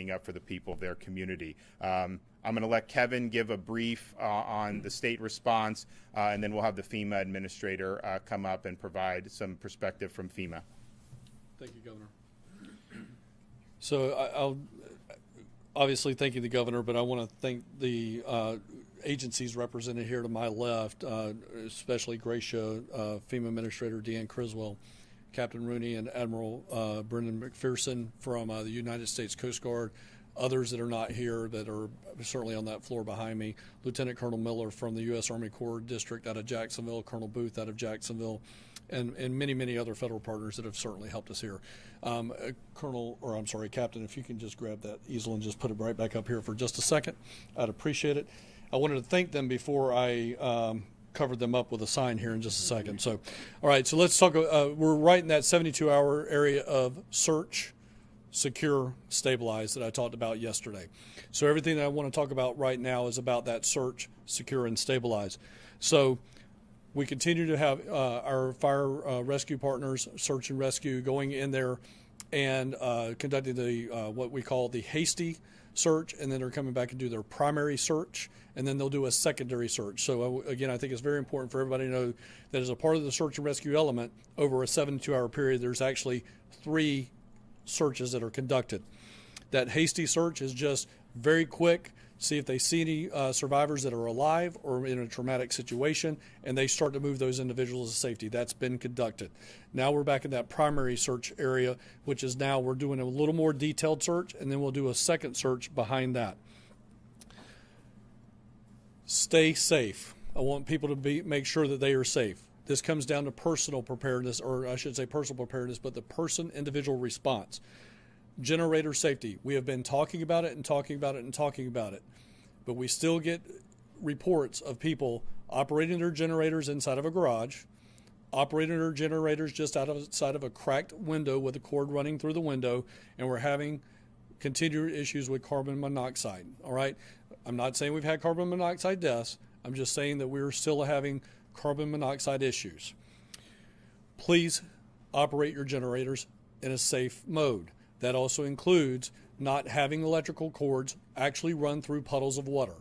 standing up for the people of their community. I'm going to let Kevin give a brief on the state response, and then we'll have the FEMA administrator come up and provide some perspective from FEMA. Thank you, Governor. So I'll obviously thank you, the Governor, but I want to thank the agencies represented here to my left, especially Gracia, FEMA Administrator Deanne Criswell, Captain Rooney, and Admiral Brendan McPherson from the United States Coast Guard, others that are not here that are certainly on that floor behind me, Lieutenant Colonel Miller from the U.S. Army Corps District out of Jacksonville, Colonel Booth out of Jacksonville, and many, many other federal partners that have certainly helped us here. Captain, if you can just grab that easel and just put it right back up here for just a second, I'd appreciate it. I wanted to thank them before I covered them up with a sign here in just a second. So, all right, so let's talk. We're right in that 72-hour area of search, secure, stabilize that I talked about yesterday. So everything that I want to talk about right now is about that search, secure, and stabilize. So we continue to have our fire rescue partners, search and rescue, going in there and conducting the what we call the hasty search, and then they're coming back and do their primary search, and then they'll do a secondary search. So again, I think it's very important for everybody to know that as a part of the search and rescue element, over a 72-hour period, there's actually 3 searches that are conducted. That hasty search is just very quick, see if they see any survivors that are alive or in a traumatic situation, and they start to move those individuals to safety. That's been conducted. Now we're back in that primary search area, which is now we're doing a little more detailed search, and then we'll do a second search behind that. Stay safe. I want people to make sure that they are safe. This comes down to personal preparedness, or I should say personal preparedness, but the individual response. Generator safety. We have been talking about it and talking about it and talking about it, but we still get reports of people operating their generators inside of a garage, operating their generators just outside of a cracked window with a cord running through the window, and we're having continued issues with carbon monoxide. All right? I'm not saying we've had carbon monoxide deaths. I'm just saying that we're still having carbon monoxide issues. Please operate your generators in a safe mode. That also includes not having electrical cords actually run through puddles of water.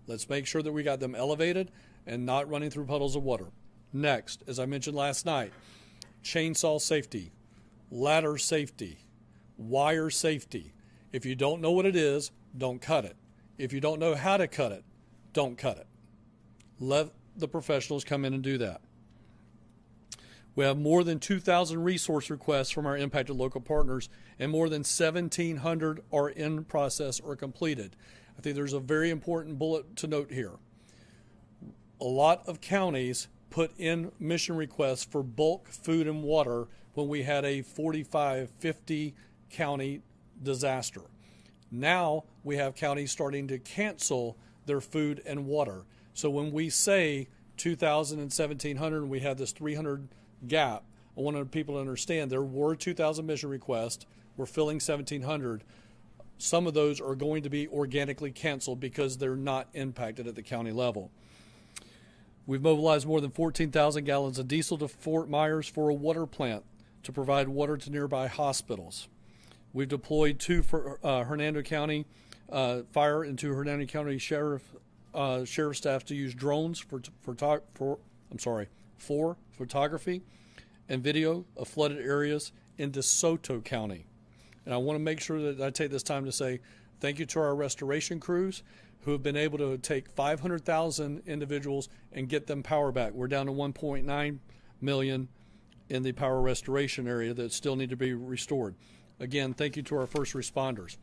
Let's make sure that we got them elevated and not running through puddles of water. Next, as I mentioned last night, chainsaw safety, ladder safety, wire safety. If you don't know what it is, don't cut it. If you don't know how to cut it, don't cut it. Let the professionals come in and do that. We have more than 2,000 resource requests from our impacted local partners, and more than 1,700 are in process or completed. I think there's a very important bullet to note here. A lot of counties put in mission requests for bulk food and water when we had a 45, 50 county disaster. Now we have counties starting to cancel their food and water. So when we say 2,000 and 1,700 and we have this 300 gap, I wanted people to understand there were 2,000 mission requests. We're filling 1,700. Some of those are going to be organically canceled because they're not impacted at the county level. We've mobilized more than 14,000 gallons of diesel to Fort Myers for a water plant to provide water to nearby hospitals. We've deployed 2 for Hernando County Fire and 2 Hernando County Sheriff staff to use drones for photography and video of flooded areas in DeSoto County. And I want to make sure that I take this time to say thank you to our restoration crews who have been able to take 500,000 individuals and get them power back. We're down to 1.9 million in the power restoration area that still need to be restored. Again, thank you to our first responders.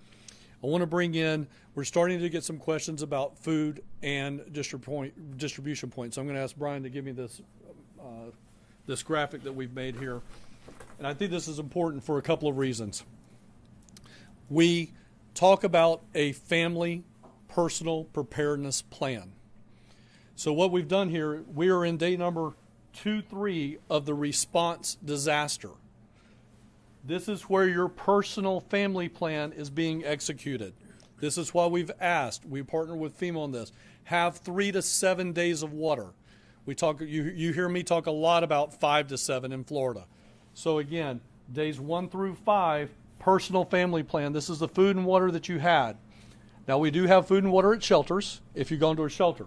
I want to bring in, we're starting to get some questions about food and distribution points. So I'm going to ask Brian to give me this graphic that we've made here. And I think this is important for a couple of reasons. We talk about a family personal preparedness plan. So what we've done here, we are in day number 2-3 of the response disaster. This is where your personal family plan is being executed. This is why we've asked, we partner with FEMA on this, have 3 to 7 days of water. We talk. You hear me talk a lot about 5 to 7 in Florida. So again, days 1 through 5, personal family plan. This is the food and water that you had. Now, we do have food and water at shelters if you go into a shelter.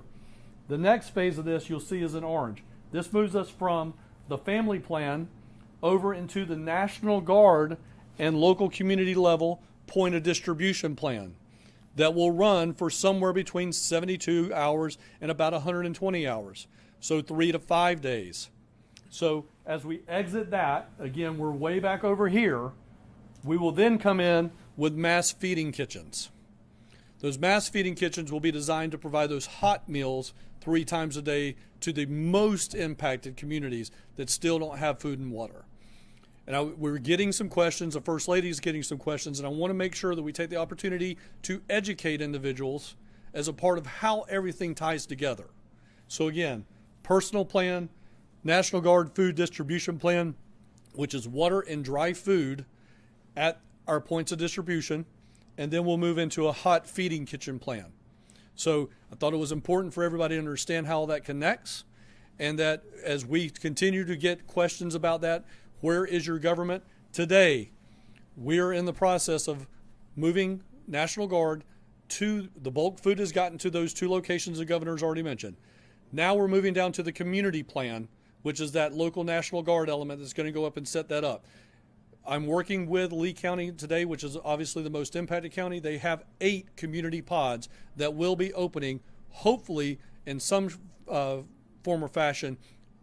The next phase of this you'll see is in orange. This moves us from the family plan over into the National Guard and local community level point of distribution plan that will run for somewhere between 72 hours and about 120 hours. So 3 to 5 days. So as we exit that, again, we're way back over here. We will then come in with mass feeding kitchens. Those mass feeding kitchens will be designed to provide those hot meals 3 times a day to the most impacted communities that still don't have food and water. And we're getting some questions, the First Lady is getting some questions, and I want to make sure that we take the opportunity to educate individuals as a part of how everything ties together. So again, personal plan, National Guard food distribution plan, which is water and dry food at our points of distribution, and then we'll move into a hot feeding kitchen plan. So I thought it was important for everybody to understand how that connects, and that as we continue to get questions about that, where is your government? Today, we're in the process of moving National Guard to the bulk food has gotten to those 2 locations the governor's already mentioned. Now we're moving down to the community plan, which is that local National Guard element that's going to go up and set that up. I'm working with Lee County today, which is obviously the most impacted county. They have 8 community pods that will be opening, hopefully in some form or fashion,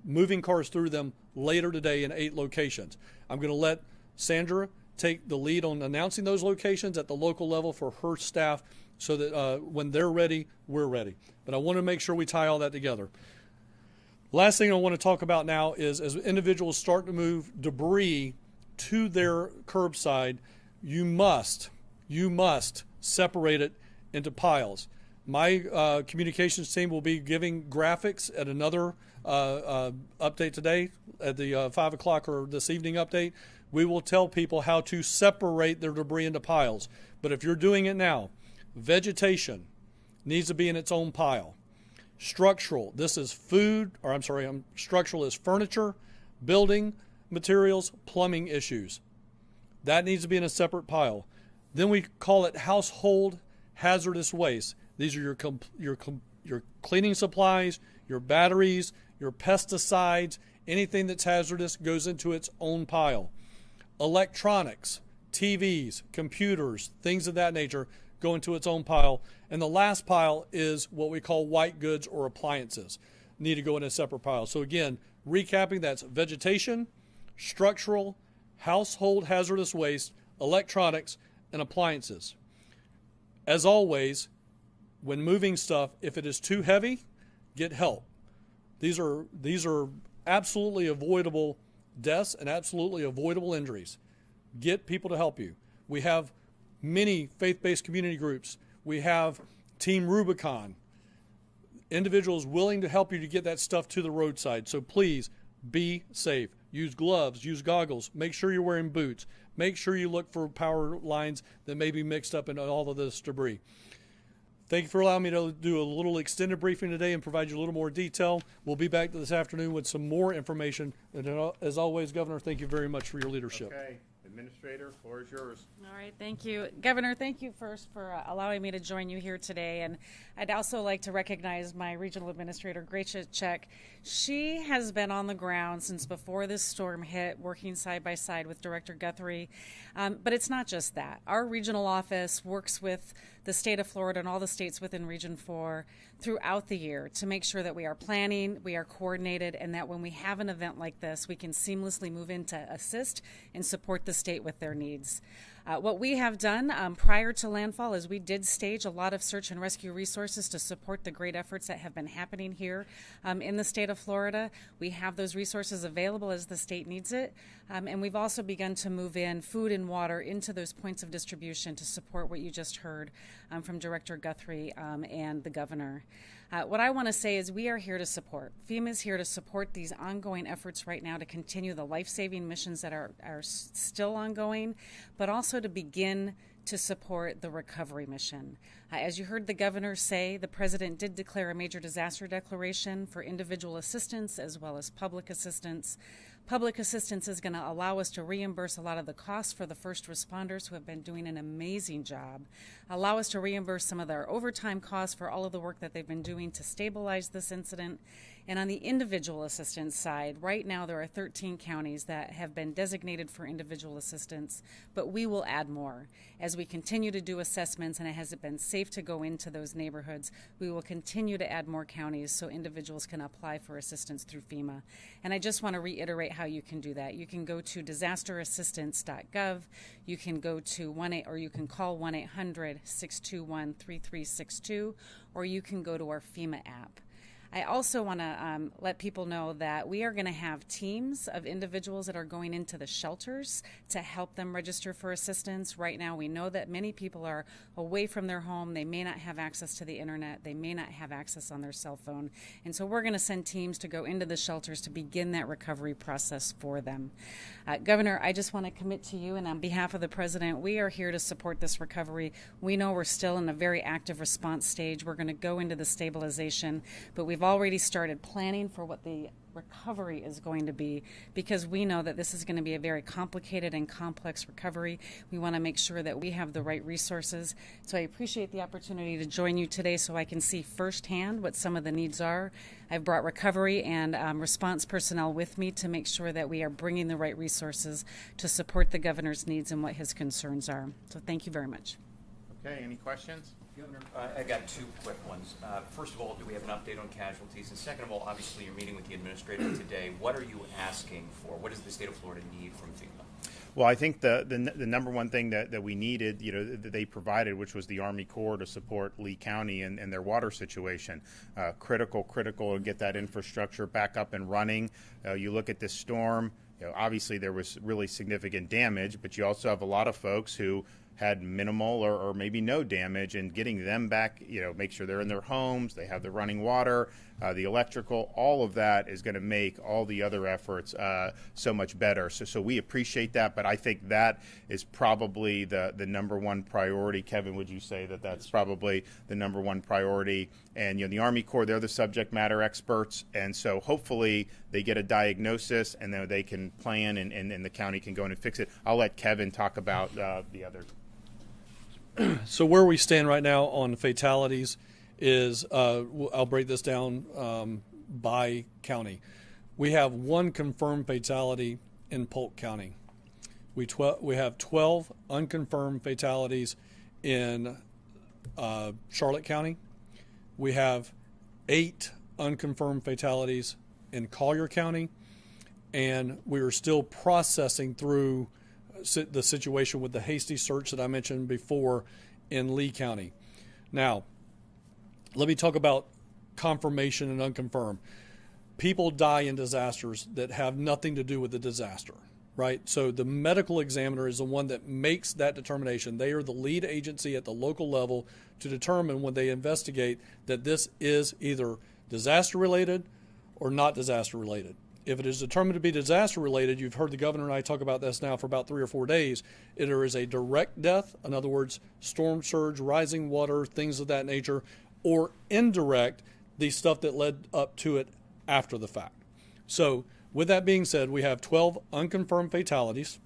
moving cars through them later today in 8 locations. I'm going to let Sandra take the lead on announcing those locations at the local level for her staff so that when they're ready, we're ready. But I want to make sure we tie all that together. Last thing I want to talk about now is as individuals start to move debris to their curbside, you must separate it into piles. My communications team will be giving graphics at another update today at the 5 o'clock or this evening update. We will tell people how to separate their debris into piles. But if you're doing it now, vegetation needs to be in its own pile. Structural, this is structural is furniture, building materials, plumbing issues. That needs to be in a separate pile. Then we call it household hazardous waste. These are your cleaning supplies, your batteries, your pesticides, anything that's hazardous goes into its own pile. Electronics, TVs, computers, things of that nature go into its own pile. And the last pile is what we call white goods or appliances. Need to go in a separate pile. So again, recapping, that's vegetation, structural, household hazardous waste, electronics, and appliances. As always, when moving stuff, if it is too heavy, get help. These are absolutely avoidable deaths and absolutely avoidable injuries. Get people to help you. We have many faith-based community groups. We have Team Rubicon, individuals willing to help you to get that stuff to the roadside. So please be safe. Use gloves, use goggles, make sure you're wearing boots. Make sure you look for power lines that may be mixed up in all of this debris. Thank you for allowing me to do a little extended briefing today and provide you a little more detail. We'll be back this afternoon with some more information. And as always, Governor, thank you very much for your leadership. Okay. Administrator, floor is yours. All right, thank you. Governor, thank you first for allowing me to join you here today. And I'd also like to recognize my regional administrator, Gracia Check. She has been on the ground since before this storm hit, working side by side with Director Guthrie. But it's not just that. Our regional office works with the state of Florida and all the states within Region 4 throughout the year to make sure that we are planning, we are coordinated, and that when we have an event like this, we can seamlessly move in to assist and support the state with their needs. What we have done prior to landfall is we did stage a lot of search and rescue resources to support the great efforts that have been happening here in the state of Florida. We have those resources available as the state needs it. And we've also begun to move in food and water into those points of distribution to support what you just heard from Director Guthrie and the governor. What I want to say is we are here to support. FEMA is here to support these ongoing efforts right now to continue the life-saving missions that are still ongoing, but also to begin to support the recovery mission. As you heard the governor say, the president did declare a major disaster declaration for individual assistance as well as public assistance. Public assistance is going to allow us to reimburse a lot of the costs for the first responders who have been doing an amazing job, allow us to reimburse some of their overtime costs for all of the work that they've been doing to stabilize this incident. And on the individual assistance side, right now there are 13 counties that have been designated for individual assistance, but we will add more. As we continue to do assessments and it has been safe to go into those neighborhoods, we will continue to add more counties so individuals can apply for assistance through FEMA. And I just want to reiterate how you can do that. You can go to disasterassistance.gov, you can go to you can call 1-800-621-3362, or you can go to our FEMA app. I also want to let people know that we are going to have teams of individuals that are going into the shelters to help them register for assistance. Right now, we know that many people are away from their home. They may not have access to the internet. They may not have access on their cell phone. And so we're going to send teams to go into the shelters to begin that recovery process for them. Governor, I just want to commit to you, and on behalf of the President, we are here to support this recovery. We know we're still in a very active response stage. We're going to go into the stabilization, but we've already started planning for what the recovery is going to be, because we know that this is going to be a very complicated and complex recovery. We want to make sure that we have the right resources. So I appreciate the opportunity to join you today so I can see firsthand what some of the needs are. I've brought recovery and response personnel with me to make sure that we are bringing the right resources to support the governor's needs and what his concerns are. So thank you very much. Okay, any questions? Governor, I got two quick ones. First of all, do we have an update on casualties? And second of all, obviously you're meeting with the administrator today. What are you asking for? What does the state of Florida need from FEMA? Well, I think the number one thing that we needed, that they provided, which was the Army Corps to support Lee County and their water situation. Critical to get that infrastructure back up and running. You look at this storm, obviously there was really significant damage, but you also have a lot of folks who had minimal or maybe no damage, and getting them back, make sure they're in their homes, they have the running water, the electrical, all of that is going to make all the other efforts so much better. So we appreciate that, but I think that is probably the number one priority. Kevin, would you say that that's probably the number one priority? And the Army Corps, they're the subject matter experts, and so hopefully they get a diagnosis and then they can plan and the county can go in and fix it. I'll let Kevin talk about the other. So where we stand right now on fatalities is, I'll break this down by county. We have one confirmed fatality in Polk County. We have 12 unconfirmed fatalities in Charlotte County. We have 8 unconfirmed fatalities in Collier County, and we are still processing through the situation with the hasty search that I mentioned before in Lee County. Now, let me talk about confirmation and unconfirmed. People die in disasters that have nothing to do with the disaster, right? So the medical examiner is the one that makes that determination. They are the lead agency at the local level to determine when they investigate that this is either disaster related or not disaster related. If it is determined to be disaster related, you've heard the governor and I talk about this now for about 3 or 4 days, there is a direct death, in other words, storm surge, rising water, things of that nature, or indirect, the stuff that led up to it after the fact. So with that being said, we have 12 unconfirmed fatalities.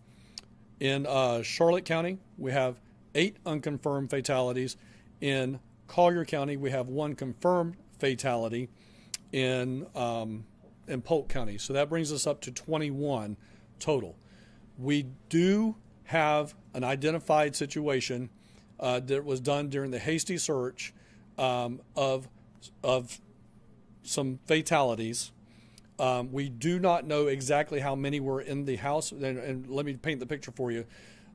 In Charlotte County, we have 8 unconfirmed fatalities. In Collier County, we have 1 confirmed fatality. In Polk County. So that brings us up to 21 total. We do have an identified situation that was done during the hasty search of some fatalities. We do not know exactly how many were in the house. And let me paint the picture for you.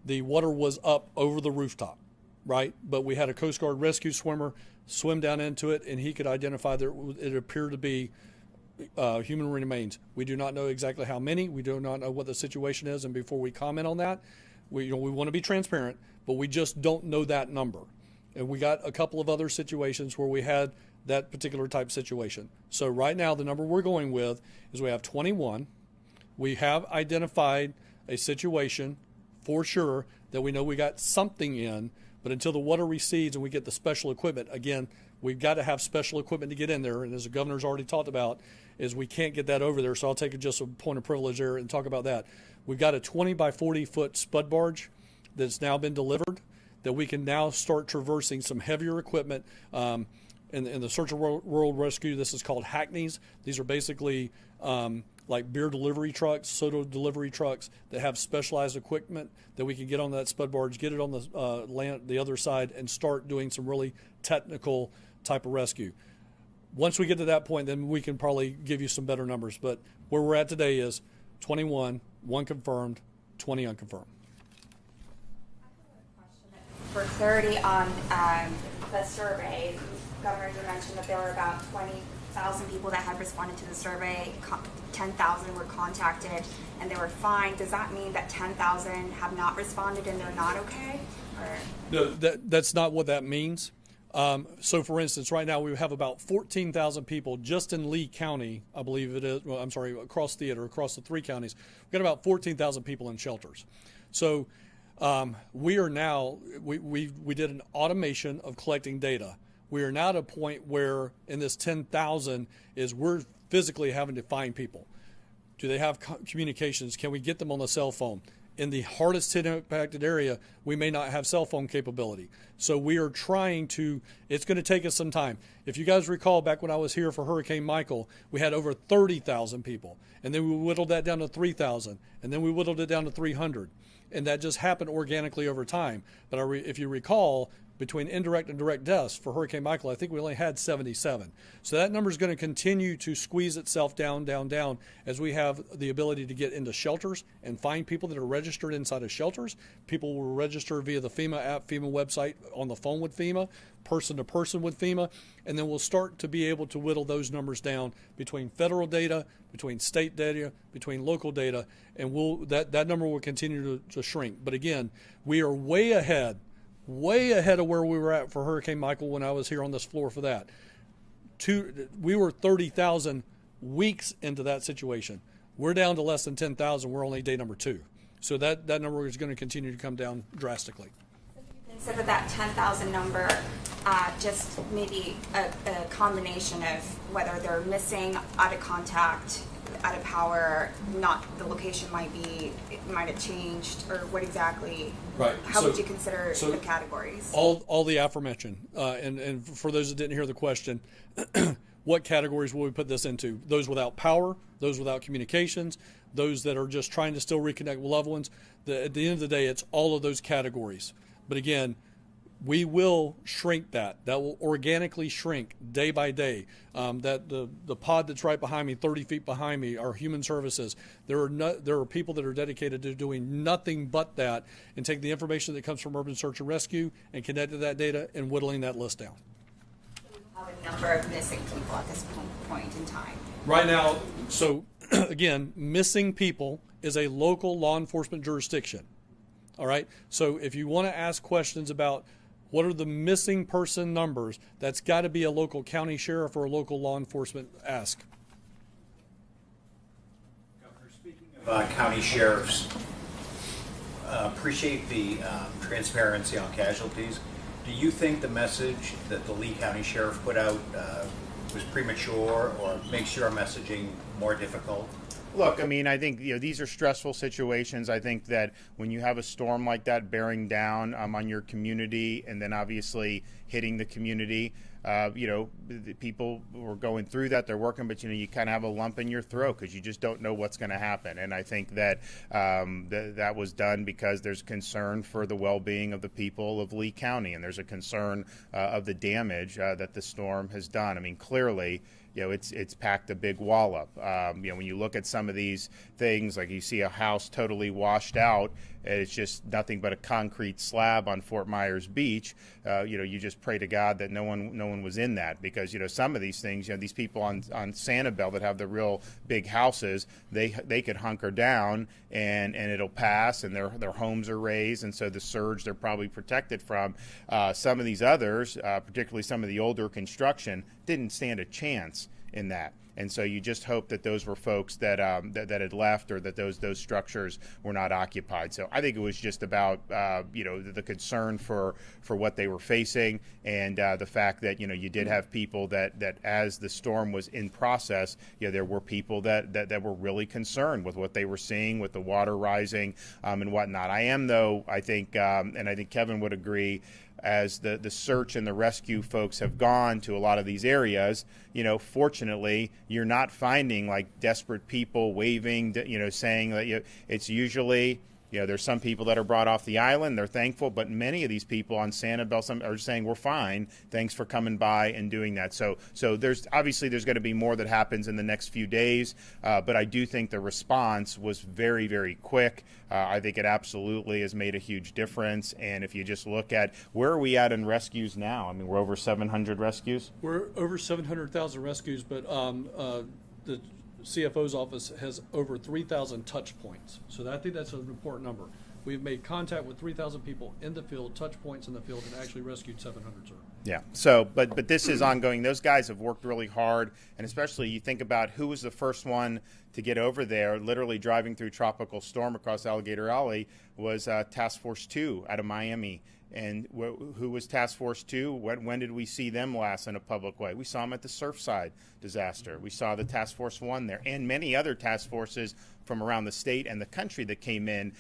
The water was up over the rooftop, right? But we had a Coast Guard rescue swimmer swim down into it, and he could identify that it appeared to be human remains. We do not know exactly how many. We do not know what the situation is, and before we comment on that, we want to be transparent, but we just don't know that number. And we got a couple of other situations where we had that particular type situation. So right now, the number we're going with is we have 21. We have identified a situation for sure that we know we got something in, But until the water recedes and we get the special equipment, again, we've got to have special equipment to get in there. And as the governor's already talked about, is we can't get that over there. So I'll take just a point of privilege there and talk about that. We've got a 20 by 40 foot spud barge that's now been delivered that we can now start traversing some heavier equipment. In the Search and World Rescue, this is called hackneys. These are basically like beer delivery trucks, soda delivery trucks that have specialized equipment that we can get on that spud barge, get it on the land, the other side, and start doing some really technical type of rescue. Once we get to that point, then we can probably give you some better numbers. But where we're at today is 21, 1 confirmed, 20 unconfirmed. For clarity on the survey, Governor, you mentioned that there were about 20,000 people that had responded to the survey, 10,000 were contacted, and they were fined. Does that mean that 10,000 have not responded and they're not okay? Or? No, that's not what that means. So, for instance, right now we have about 14,000 people just in Lee County, I believe it is. Well, I'm sorry, across the 3 counties. We've got about 14,000 people in shelters. So we are now, we did an automation of collecting data. We are now at a point where in this 10,000 is we're physically having to find people. Do they have communications? Can we get them on the cell phone? In the hardest hit impacted area, we may not have cell phone capability. So we are trying to, it's going to take us some time. If you guys recall back when I was here for Hurricane Michael, we had over 30,000 people. And then we whittled that down to 3,000. And then we whittled it down to 300. And that just happened organically over time. But if you recall, between indirect and direct deaths for Hurricane Michael, I think we only had 77. So that number is going to continue to squeeze itself down as we have the ability to get into shelters and find people that are registered inside of shelters. People will register via the FEMA app, FEMA website, on the phone with FEMA, person to person with FEMA, and then we'll start to be able to whittle those numbers down between federal data, between state data, between local data, and that number will continue to shrink. But again, we are way ahead of where we were at for Hurricane Michael when I was here on this floor for that. We were 30,000 weeks into that situation. We're down to less than 10,000. We're only day number 2. So that number is going to continue to come down drastically. Consider that 10,000 number just maybe a combination of whether they're missing, out of contact, out of power, not the location might have changed, or what exactly? Right. How would you consider the categories? All the aforementioned, and for those that didn't hear the question, what categories will we put this into? Those without power, those without communications, those that are just trying to still reconnect with loved ones. At the end of the day, it's all of those categories. But again, we will shrink that. That will organically shrink day by day. That the pod that's right behind me, 30 feet behind me, are human services. There are people that are dedicated to doing nothing but that and take the information that comes from Urban Search and Rescue and connect to that data and whittling that list down. We have a number of missing people at this point in time. Right now, so again, missing people is a local law enforcement jurisdiction. All right? So if you want to ask questions about what are the missing person numbers, that's got to be a local county sheriff or a local law enforcement ask. Governor, speaking of county sheriffs, appreciate the transparency on casualties. Do you think the message that the Lee County Sheriff put out was premature or makes your messaging more difficult? Look, I mean, I think these are stressful situations. I think that when you have a storm like that bearing down on your community and then obviously hitting the community, the people were going through that. They're working, but you kind of have a lump in your throat because you just don't know what's going to happen. And I think that that was done because there's concern for the well-being of the people of Lee County, and there's a concern of the damage that the storm has done. I mean, clearly, it's packed a big wallop. When you look at some of these things, like you see a house totally washed out, and it's just nothing but a concrete slab on Fort Myers Beach. You just pray to God that no one was in that, because some of these things, these people on Sanibel that have the real big houses, they could hunker down and it'll pass, and their homes are raised, and so the surge they're probably protected from. Some of these others, particularly some of the older construction, didn't stand a chance in that. And so you just hope that those were folks that that had left, or that those structures were not occupied. So I think it was just about the concern for what they were facing, and the fact that you did have people that as the storm was in process, there were people that were really concerned with what they were seeing with the water rising and whatnot. I think and I think Kevin would agree, as the search and the rescue folks have gone to a lot of these areas, fortunately, you're not finding like desperate people waving, saying that it's usually, there's some people that are brought off the island, they're thankful, but many of these people on Sanibel are saying, we're fine, thanks for coming by and doing that. So there's going to be more that happens in the next few days, but I do think the response was very, very quick. I think it absolutely has made a huge difference. And if you just look at where are we at in rescues now, I mean, we're over 700 rescues. We're over 700,000 rescues, but the CFO's office has over 3,000 touch points. So I think that's an important number. We've made contact with 3,000 people in the field, touch points in the field, and actually rescued 700, sir. Yeah. So, but this is ongoing. Those guys have worked really hard, and especially you think about who was the first one to get over there, literally driving through tropical storm across Alligator Alley, was Task Force 2 out of Miami. And who was Task Force 2? When did we see them last in a public way? We saw them at the Surfside disaster. We saw the Task Force 1 there, and many other task forces from around the state and the country that came in.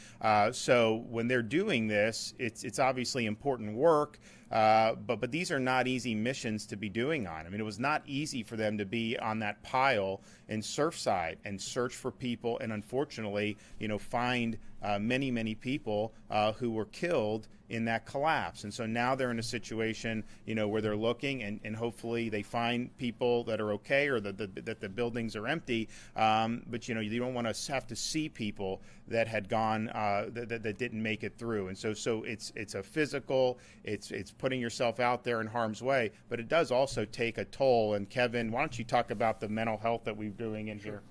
So when they're doing this, it's obviously important work, but these are not easy missions to be doing on. I mean, it was not easy for them to be on that pile in Surfside and search for people, and unfortunately, find many, many people who were killed in that collapse. And so now they're in a situation, where they're looking, and hopefully they find people that are okay, or that the buildings are empty. But you don't want to have to see people that had gone that didn't make it through. And so it's a physical, it's putting yourself out there in harm's way, but it does also take a toll. And Kevin, why don't you talk about the mental health that we're doing in here?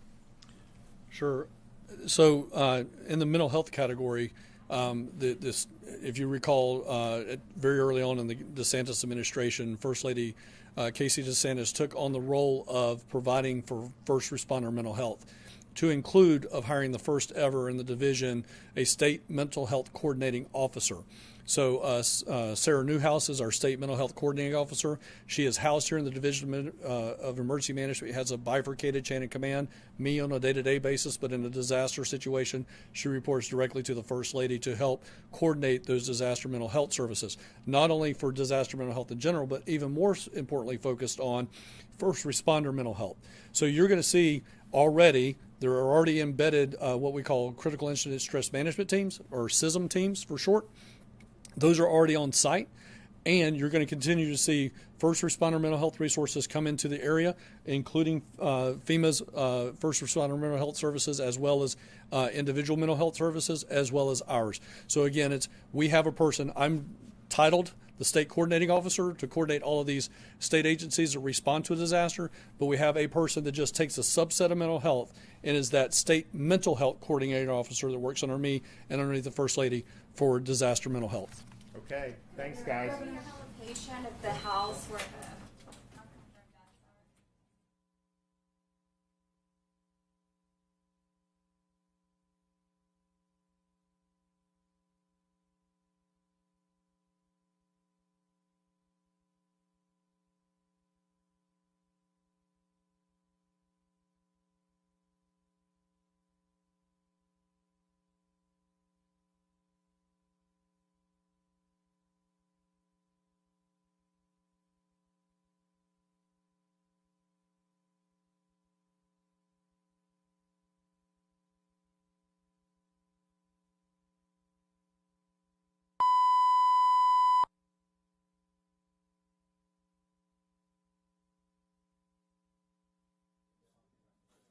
Sure. So in the mental health category, if you recall, very early on in the DeSantis administration, First Lady Casey DeSantis took on the role of providing for first responder mental health, to include of hiring the first ever in the division a state mental health coordinating officer. So Sarah Newhouse is our state mental health coordinating officer. She is housed here in the Division of Emergency Management. It has a bifurcated chain of command, me on a day-to-day basis, but in a disaster situation, she reports directly to the First Lady to help coordinate those disaster mental health services, not only for disaster mental health in general, but even more importantly focused on first responder mental health. So you're going to see already, there are already embedded what we call critical incident stress management teams, or CISM teams for short. Those are already on site, and you're going to continue to see first responder mental health resources come into the area, including FEMA's first responder mental health services, as well as individual mental health services, as well as ours. So again, we have a person, I'm titled the state coordinating officer to coordinate all of these state agencies that respond to a disaster, but we have a person that just takes a subset of mental health and is that state mental health coordinating officer that works under me and underneath the First Lady for disaster mental health. Okay, thanks guys. Location of the house where